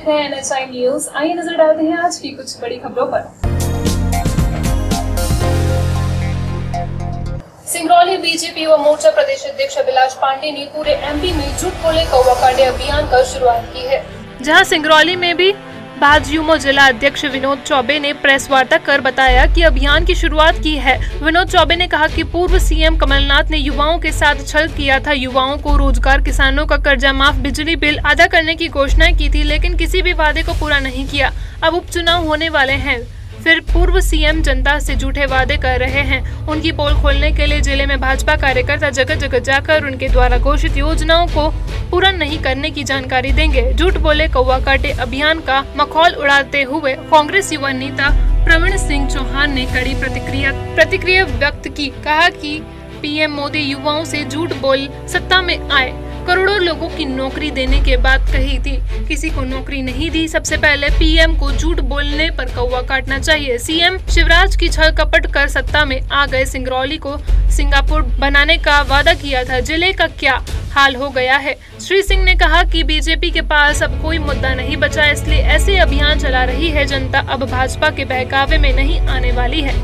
देख रहे हैं NHI न्यूज। आइए नजर डालते हैं आज की कुछ बड़ी खबरों पर। सिंगरौली बीजेपी व मोर्चा प्रदेश अध्यक्ष अभिलाष पांडे ने पूरे MP में झूठ बोले कौवा काटे अभियान का शुरुआत की है। जहां सिंगरौली में भी भाजयुमो जिला अध्यक्ष विनोद चौबे ने प्रेस वार्ता कर बताया कि अभियान की शुरुआत की है। विनोद चौबे ने कहा कि पूर्व CM कमलनाथ ने युवाओं के साथ छल किया था। युवाओं को रोजगार, किसानों का कर्जा माफ, बिजली बिल अदा करने की घोषणाएं की थी, लेकिन किसी भी वादे को पूरा नहीं किया। अब उपचुनाव होने वाले हैं, फिर पूर्व CM जनता से झूठे वादे कर रहे हैं। उनकी पोल खोलने के लिए जिले में भाजपा कार्यकर्ता जगह जगह जाकर उनके द्वारा घोषित योजनाओं को पूरा नहीं करने की जानकारी देंगे। झूठ बोले कौवा काटे अभियान का मखौल उड़ाते हुए कांग्रेस युवा नेता प्रवीण सिंह चौहान ने कड़ी प्रतिक्रिया व्यक्त की। कहा कि PM मोदी युवाओं से झूठ बोल सत्ता में आए, करोड़ों लोगों की नौकरी देने के बाद कही थी, किसी को नौकरी नहीं दी। सबसे पहले PM को झूठ बोलने पर कौवा काटना चाहिए। CM शिवराज की छल कपट कर सत्ता में आ गए। सिंगरौली को सिंगापुर बनाने का वादा किया था, जिले का क्या हाल हो गया है। श्री सिंह ने कहा कि बीजेपी के पास अब कोई मुद्दा नहीं बचा, इसलिए ऐसे अभियान चला रही है। जनता अब भाजपा के बहकावे में नहीं आने वाली है।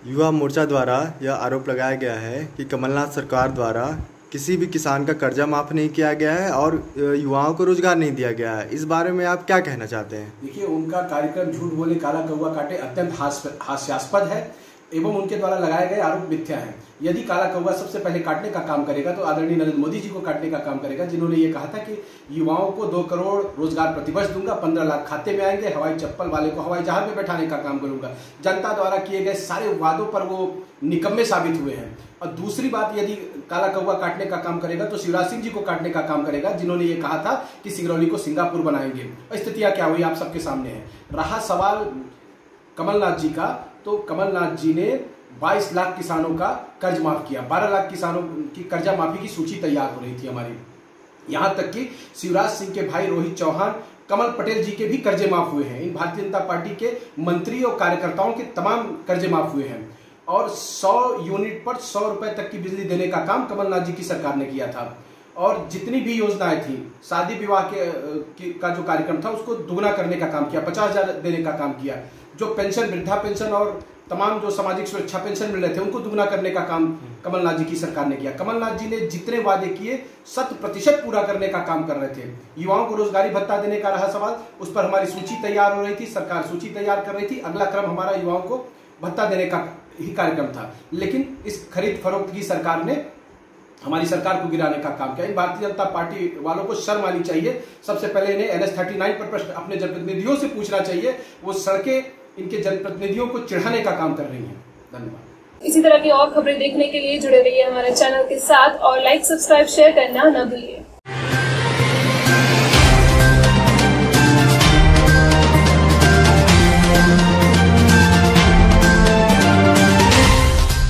युवा मोर्चा द्वारा यह आरोप लगाया गया है कि कमलनाथ सरकार द्वारा किसी भी किसान का कर्जा माफ नहीं किया गया है और युवाओं को रोजगार नहीं दिया गया है। इस बारे में आप क्या कहना चाहते हैं? देखिए, उनका कार्यक्रम झूठ बोले काला कौवा काटे अत्यंत हास्यास्पद है एवं उनके द्वारा लगाए गए आरोप मिथ्या है। यदि काला कौवा सबसे पहले काटने का काम करेगा तो आदरणीय नरेंद्र मोदी जी को काटने का काम करेगा, जिन्होंने ये कहा था कि युवाओं को 2 करोड़ रोजगार प्रतिवर्ष दूंगा, 15 लाख खाते में आएंगे, हवाई चप्पल वाले को हवाई जहाज में बैठाने का काम करूंगा। जनता द्वारा किए गए सारे वादों पर वो निकम्मे साबित हुए हैं। और दूसरी बात, यदि काला कौवा काटने का काम करेगा तो शिवराज सिंह जी को काटने का काम करेगा, जिन्होंने ये कहा था कि सिंगरौली को सिंगापुर बनाएंगे। स्थितियां क्या हुई आप सबके सामने है। रहा सवाल कमलनाथ जी का, तो कमलनाथ जी ने 22 लाख किसानों का कर्ज माफ किया। 12 लाख किसानों की कर्जा माफी की सूची तैयार हो रही थी हमारी। यहां तक कि शिवराज सिंह के भाई रोहित चौहान, कमल पटेल जी के भी कर्जे माफ हुए हैं। इन भारतीय जनता पार्टी के मंत्री और कार्यकर्ताओं के तमाम कर्जे माफ हुए हैं। और 100 यूनिट पर 100 रुपए तक की बिजली देने का काम कमलनाथ जी की सरकार ने किया था। और जितनी भी योजनाएं थी, शादी विवाह का जो कार्यक्रम था उसको दुगना करने का काम किया, 50,000 देने का काम किया। जो पेंशन, वृद्धा पेंशन और तमाम जो सामाजिक सुरक्षा पेंशन मिल रहे थे उनको दुगना करने का काम कमलनाथ जी की सरकार ने किया। कमलनाथ जी ने जितने वादे किए 100% पूरा करने का काम कर रहे थे। युवाओं को रोजगारी भत्ता देने का रहा सवाल, उस पर हमारी सूची तैयार हो रही थी, सरकार सूची तैयार कर रही थी। अगला क्रम हमारा युवाओं को भत्ता देने का ही कार्यक्रम था, लेकिन इस खरीद फरोख्त की सरकार ने हमारी सरकार को गिराने का काम किया। इन भारतीय जनता पार्टी वालों को शर्म आनी चाहिए। सबसे पहले इन्हें NH-39 पर प्रश्न अपने जनप्रतिनिधियों से पूछना चाहिए। वो सड़कें इनके जनप्रतिनिधियों को चिढ़ाने का काम कर रही हैं। धन्यवाद। इसी तरह की और खबरें देखने के लिए जुड़े रहिए हमारे चैनल के साथ और लाइक, सब्सक्राइब, शेयर करना न भूलिए।